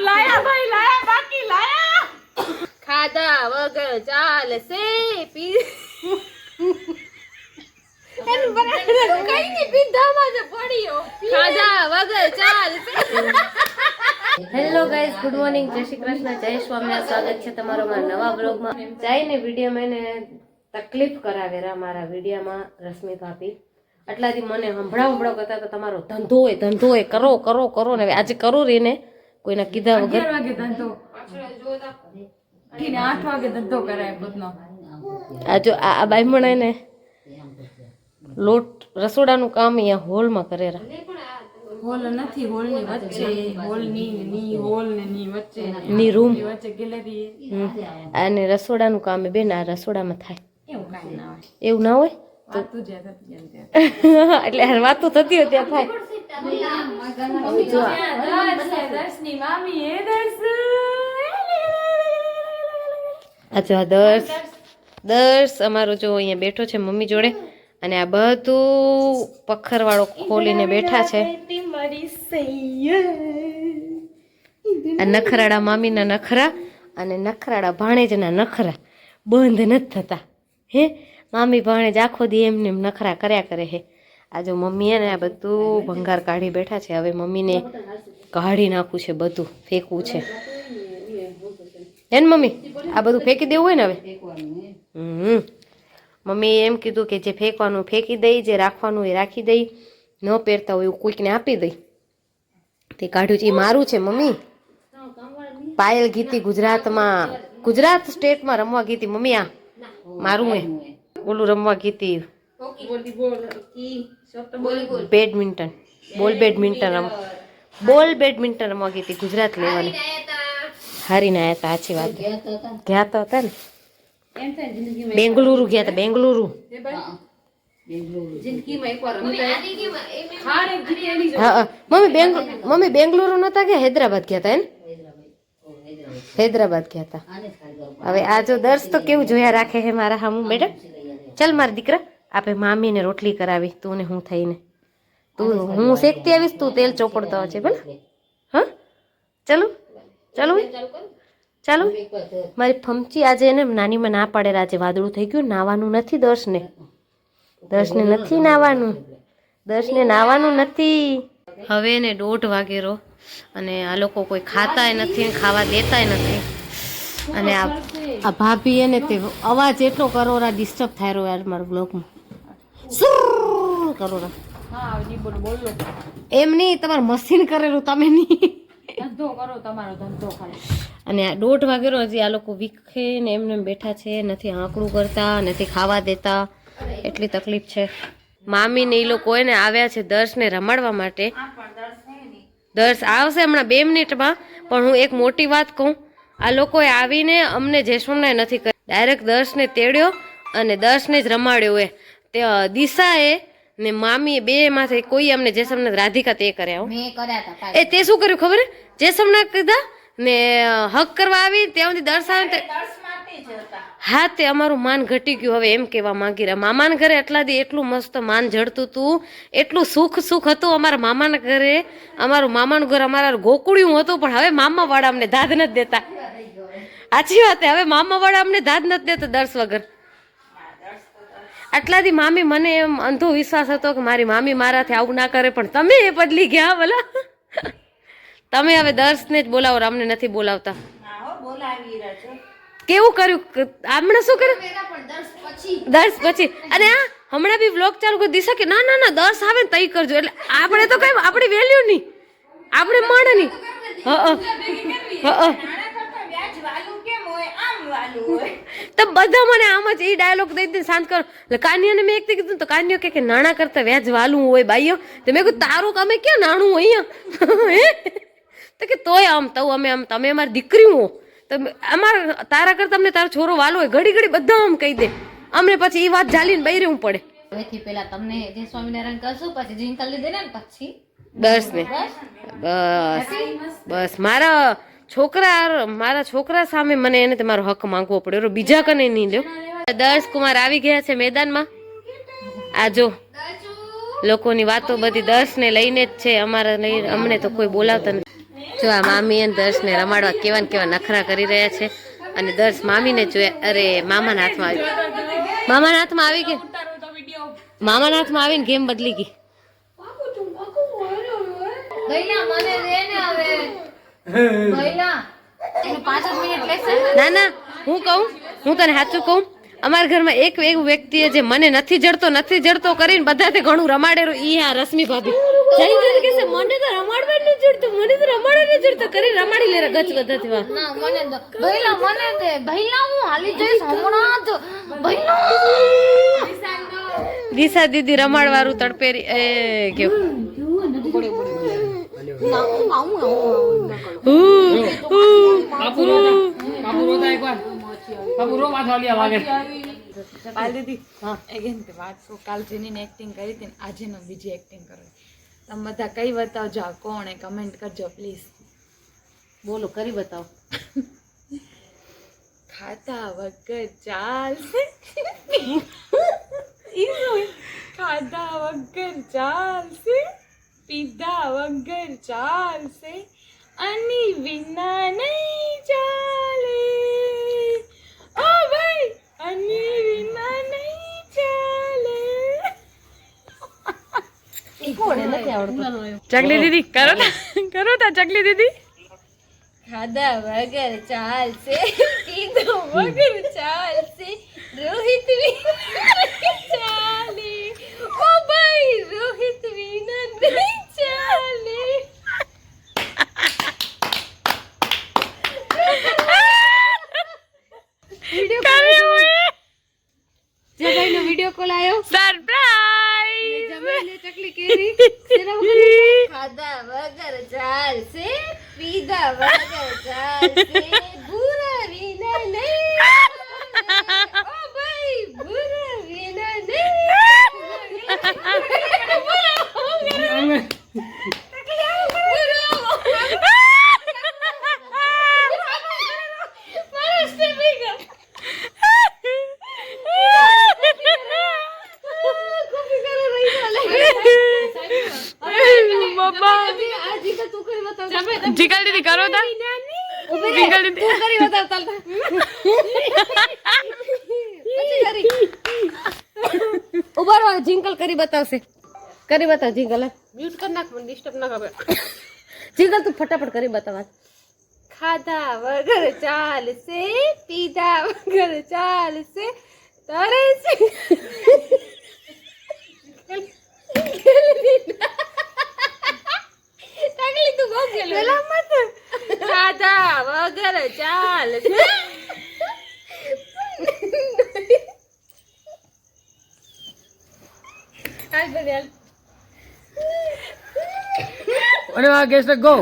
લાયા ભાઈ લાયા બાકી લાયા ખાધા વગર ચાલશે પી એનું બનાવી કઈ ની પીધામાં જ પડ્યો ખાધા વગર ચાલશે હેલો ગાઈસ ગુડ મોર્નિંગ જય શ્રી કૃષ્ણ જય સ્વામિનારાયણ સ્વાગત છે તમારો મારા નવા બ્લોગમાં જઈને વિડીયોમાં એને તકલીફ કરાવેરા મારા વિડીયોમાં રશ્મિ ભાભી આટલાથી મને હંભળાવ કરતા તો તમારો ધંધો હોય કરો કરો કરો ને આજે કરો રીને કોઈના કીધા વગર 11 વાગે ધંધો 8 વાગે ધંધો કરાય પોતનો આ જો આ બાઈમણે ને લોટ રસોડાનું કામ અહીંયા હોલમાં કરેરા હોલ નથી હોલની વચ્ચે હોલની હોલ ને ની વચ્ચે ની રૂમ વચ્ચે ગેલેરી અને રસોડાનું કામ બેન આ રસોડામાં થાય એવું ના હોય એટલે વાતો થતી હોય ત્યાં થાય દર્શ અમારો જો અહીંયા બેઠો છે મમ્મી જોડે અને આ બધું પથ્થરવાળો ખોલીને બેઠા છે આ નખરાડા મામીના નખરા અને નખરાડા ભાણેજના નખરા બંધ નથી થતા હે મામી ભાણેજ આખો દી એમને નખરા કર્યા કરે હે આ જો મમ્મી ને આ બધું ભંગાર કાઢી બેઠા છે હવે મમ્મીને કાઢી નાખવું છે બધું ફેંકવું છે હે ને મમ્મી આ બધું ફેંકી દેવું હોય ને હવે મમ્મી એમ કીધું કે જે ફેંકવાનું ફેંકી દઈ જે રાખવાનું એ રાખી દઈ ન પહેરતા હોય એવું કોઈકને આપી દઈ તે કાઢ્યું છે એ મારું છે મમ્મી પાયલ ગીતી ગુજરાત સ્ટેટમાં રમવા ગીતી મમ્મી આ મારું હે ઓલું રમવા ગીતી બેડમિન્ટન બોલ બેડમિન્ટન રમવા ગીતી ગુજરાત લેવાની હારીને આવ્યા હતા સાચી વાત ગયા તો હતા ને બેંગલુરુ ગયા હતા બેંગલુરુ મમ્મી બેંગલુરુ નતા ગયા હૈદરાબાદ ગયા હતા ને હૈદરાબાદ ગયા હતા હવે આ જો દર્શ તો કેવું જોયા રાખે છે મારા હામું મેડમ ચાલ મારા દીકરા આપે મામીને રોટલી કરાવી તું ને હું થઈને તું હું શેકતી આવીશ તું તેલ ચોપડતો છે ભલે હા ચાલો ચાલો ચાલો મારી ફમચી આજે એને નાનીમાં ના પાડે આજે વાદળું થઈ ગયું નાવાનું નથી દર્શને નથી નાવાનું નથી હવે એને 1:30 વાગેરો અને આ લોકો કોઈ ખાતાય નથી ખાવા દેતાય નથી અને આ ભાભી એને તે અવાજ એટલો કરોરા ડિસ્ટર્બ થાય રહ્યો યાર મારા બ્લોગમાં કરોરા એમ નહીં તમારે મશીન કરેલું તમે નહીં ધંધો કરો તમારો ધંધો ખાલી અને આ 1:30 વાગેરો હજી આ લોકો વિખે ને એમને બેઠા છે નથી આંકડું કરતા નથી ખાવા દેતા એટલી તકલીફ છે મામી ને એ લોકો એને આવ્યા છે દર્શને રમાડવા માટે દર્શ આવશે હમણાં 2 મિનિટમાં પણ હું એક મોટી વાત કહું આ લોકોએ આવીને અમને જયસ્વામના નથી કર્યા ડાયરેક્ટ દર્શને તેડ્યો અને દર્શને જ રમાડ્યો એ તે દિશાએ ને મામી બે માંથી કોઈ અમને જયસ્વામના રાધિકા તે કર્યા એ તે શું કર્યું ખબર જયસ્વામના કીધા ને હક કરવા આવી ત્યાં સુધી દર્શાવે હા તે અમારું માન ઘટી ગયું હવે એમ કહેવા માંગી રહ્યા મામાના ઘરે એટલા દી એટલું મસ્ત માન જડતું હતું એટલું સુખ હતું અમારા મામાના ઘરે અમારું મામાનું ઘર અમારા ગોકુળિયું હતું પણ હવે મામા વાળા અમને દાદ નથી દેતા સાચી વાત હવે મામા વાળા અમને દાદ નથી દેતા દર્શ વગર આટલાથી મામી મને એમ અંધો વિશ્વાસ હતો કે મારી મામી મારાથી આવું ના કરે પણ તમે એ બદલી ગયા ભલા તમે હવે દર્શને જ બોલાવો અમને નથી બોલાવતા કેવું કર્યું હમણાં શું કર્યું દર્શ પછી અને આ હમણાં બી વ્લોગ ચાલુ કરી દિશા કે ના ના ના દર્શ આવે ને તઈ કરજો એટલે આપણે તો કઈ આપણી વેલ્યુ નહીં આપણે મણ નહીં તો બધા મને આમ જ એ ડાયલોગ દઈ દઈને શાંત કરો એટલે કાન્યાને મેં એક કીધું તો કાન્યો કે નાણા કરતા વ્યાજ વાલું હોય બાઈઓ તો મેં કીધું તારું અમે ક્યાં નાણું અહીંયા તો કે તોય આમ તો અમે આમ તમે અમારી દીકરી હો તો અમારા તારા કરતા અમને તારો છોરો વાલો હોય ઘડી બધા આમ કહી દે અમને પછી એ વાત ઝાલીને બઈ રહેવું પડે હવેથી પેલા તમને જે સ્વામિનારાયણ કરશું પછી જીંકલ લીધે ને પછી દર્શને બસ મારા છોકરા સામે મને એને તમારો હક માંગવો પડ્યો બીજા કને નહીં લ્યો દર્શ કુમાર આવી ગયા છે મેદાનમાં આ જો લોકોની વાતો બધી દર્શને લઈને જ છે, અમારા અમને તો કોઈ બોલાવતા નથી. જો આ મામી અને દર્શને રમાડવા કેવા ને કેવા નખરા કરી રહ્યા છે અને દર્શ મામીને જોયા. અરે મામાના હાથમાં આવી, મામાના હાથમાં આવી ગઈ, મામાના હાથમાં આવીને ગેમ બદલી ગઈ. ના ના હું કહું, હું તને સાચું કહું, અમારા ઘરમાં એક એવું વ્યક્તિ જે મને નથી જડતો કરીને બધાથી ઘણું રમાડેલું ઈ આ રશ્મિ ભાભી. જઈને કે છે મને તો રમાડવા નથી જડતું, મને તો રમાડવા નથી જડતું કરીને રમાડી લે ગચ બધાથી વાત. ના મને મને દે ભઈલા, હું હાલી જઈશ હમણાં જ ભઈલા. દિશા દીદી રમાડવાળું તડપેરી એ કેવું કાલ જેની એક્ટિંગ કરી હતી આજે નો બીજી એક્ટિંગ કરો. તમે બધા કઈ બતાવજો કોણ કમેન્ટ કરજો પ્લીઝ. બોલો કરી બતાવો. ખાતા વગર ચાલશે, ખાધા વગર ચાલશે, પીધા વગર ચાલશે, આની વિના નહીં ચાલે. ઓ ભાઈ આની વિના નહીં ચાલે. ચકલી દીદી કરો તા ચકલી દીદી. ખાધા વગર ચાલશે, પીધો વગર ચાલશે, રોહિત વિના ચાલે. ઓ ભાઈ રોહિત વિના નહીં ચાલે. જમાઈનો વિડિયો કોલ આવ્યો, સરપ્રાઈઝ. જમાઈને ચકલી કેરી ખાધા વગર ચાલશે, પીધા વગર ચાલશે, ભૂરા વિના નહીં. ઓ ભાઈ ભૂરા વિના નહીં. જીગલ દીદી કરો તા, જીગલ દીદી તું કરી બતાવ ચાલતા. ઉભા રહો, જિંગલ કરી બતાવશે. કરી બતાવ જિંગલ. મ્યુટ કર નાખ, મને ડિસ્ટર્બ ના કરે. જિંગલ તું ફટાફટ કરી બતાવ. ખાધા વગર ચાલશે, પીધા વગર ચાલશે, તરસે તકલી તું બહુ ગેલો પેલા મત. ખાધા વગર ચાલશે. હાલ બદલ અરે વાહ ગેસ ગો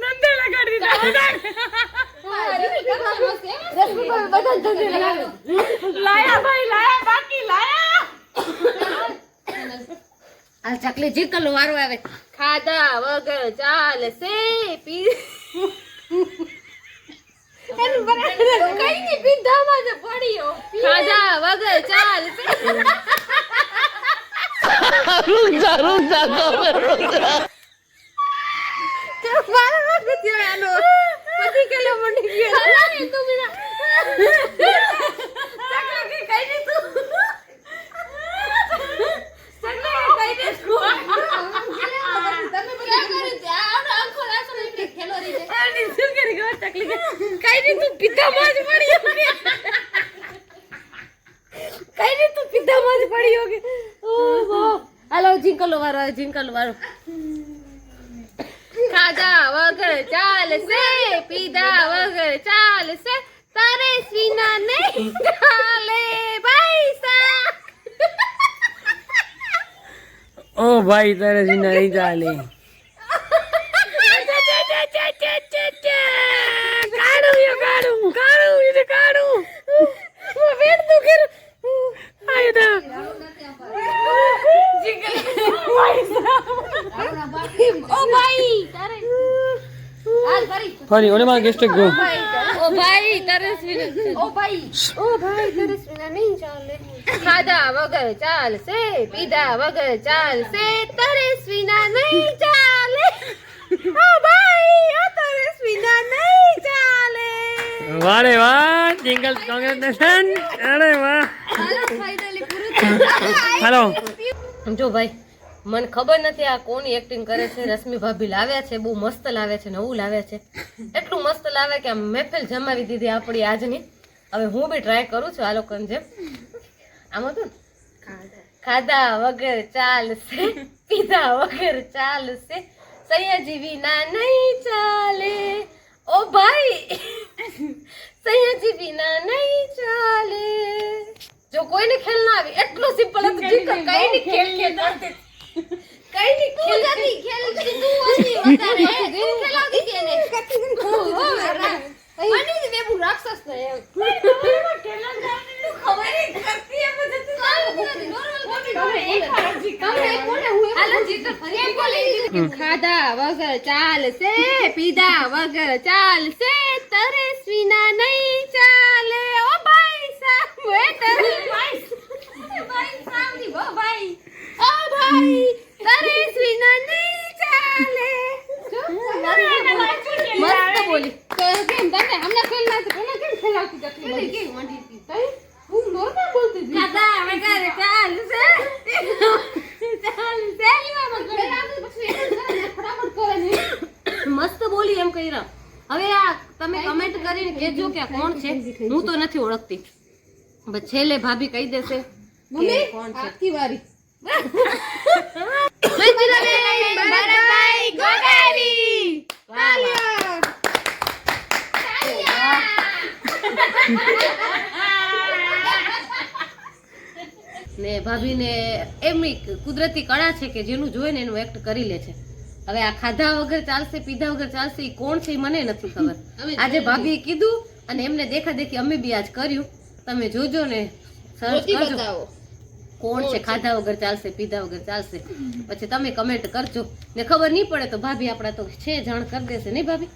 નંદે લગાડી દીધા. લાયા ભાઈ લાયા, બાકી લાયા. આ ચકલી જીકલ વારો આવે. ખાધા વગર ચાલશે, પી એનું બરાબર કઈ ની પીધામાં જ પડ્યો. ખાધા વગર ચાલશે. રૂક જા મારા વગર થયો આનો પતિ કેલો મંડી ગયો. લાય તું બીના ચકલા કે કઈ ની તું ચકલા કે કઈ ની તું તમે બધા કરે છે આ આંખો લાસો ને ખેલો રી છે. આની શું કરી ગયો ચકલી કે કઈ ની તું પીધામાં જ પડ્યો કે કઈ ની તું પીધામાં જ પડ્યો કે. ઓહો હાલો જિંકલ વારો, જિંકલ વારો. ખાધા વગર ચાલશે, પીધા વગર ચાલશે, તારે વિના નહીં ચાલે. ભાઈ સા ઓ ભાઈ તારે વિના નહીં ચાલે. ફરી ઓને માં ગેસ્ટ ગો. ઓ ભાઈ તરસ વિના, ઓ ભાઈ તરસ વિના નહીં ચાલે. ખાધા વગર ચાલશે, પીધા વગર ચાલશે, તરેસ વિના નહીં ચાલે. ઓ ભાઈ, આ તરેસ વિના નહીં ચાલે. વાહ રે વાહ, જિંગલ કોંગ્રેચ્યુલેશન. અરે વાહ. ફાઇનલી પૂરું થયું. હાલો. જો ભાઈ, મને ખબર નથી આ કોની એક્ટિંગ કરે છે. રશ્મિ ભાભી લાવ્યા છે, બહુ મસ્ત લાવ્યા છે, નવું લાવ્યા છે. એટલું મસ્ત લાવે કે આમ મહેફિલ જમાવી દીધી આપણી આજની. હવે હું બી ટ્રાય કરું છું આ લોકોને જેમ. આમ હતું ને, ખાધા વગર ચાલશે, પીધા વગર ચાલશે, સૈયાજી વિના નહીં ચાલે. ઓ ભાઈ, સૈયાજી વિના નહીં ચાલે. જો કોઈને ખેલ ના આવી, એટલું સિમ્પલ હતું. જીકર કઈ ની ખેલ કરતી, કઈ ની ખેલ જતી ખેલ કરી તું હતી વધારે તું ખેલાવતી કે ને બની મે બુ રાક્ષસ તો એમ ખબર નહીં કરતી એમ જતી નોર્મલ બોડી તમે કોને હું હાલો જીકર ફરી બોલે ખાધા વગર ચાલશે, પીધા વગર ચાલશે, તરેસ વિના નહીં ચાલે. ઓ ભાઈ સામે તરેસ ભાઈ સામની વો ભાઈ ઓ ભાઈ, તરેસ વિના નહીં ચાલે. મસ્ત બોલી. તો કેમ તમે હમણાં ખેલના છે કોને કેમ ખેલાવતી જતી કેમ મંડી હતી તઈ હું નોર્મલ બોલતી હતી ખાધા વગર ચાલશે, ચાલશે. ખેલાવતી પછી એક ફટાફટ કરે ને મસ્ત બોલી એમ કહી રહ્યા. હવે આ તમે કમેન્ટ કરીને કહેજો કે આ કોણ છે. હું તો નથી ઓળખતી, બસ છેલ્લે ભાભી કહી દેશે કે મમ્મી કોણ છે. આખી વારી બરાબાઈ ગોગારી. વાહ, વાહ. ને ભાભીને એમની કુદરતી કળા છે કે જેનું જોઈને એનું એક્ટ કરી લે છે. હવે આ ખાધા વગર ચાલશે, પીધા વગર ચાલશે, ઈ કોણ છે ઈ મને નથી ખબર. આજે ભાભીએ કીધું અને એમને દેખા દેખી અમે બી આજ કર્યું. તમે જોજો ને સર્ચ કરજો કોણ છે ખાધા વગર ચાલશે, પીધા વગર ચાલશે. પછી તમે કમેન્ટ કરજો ને ખબર નહીં પડે તો ભાભી આપણા તો છે જાણ કરી દેશે નહીં ભાભી.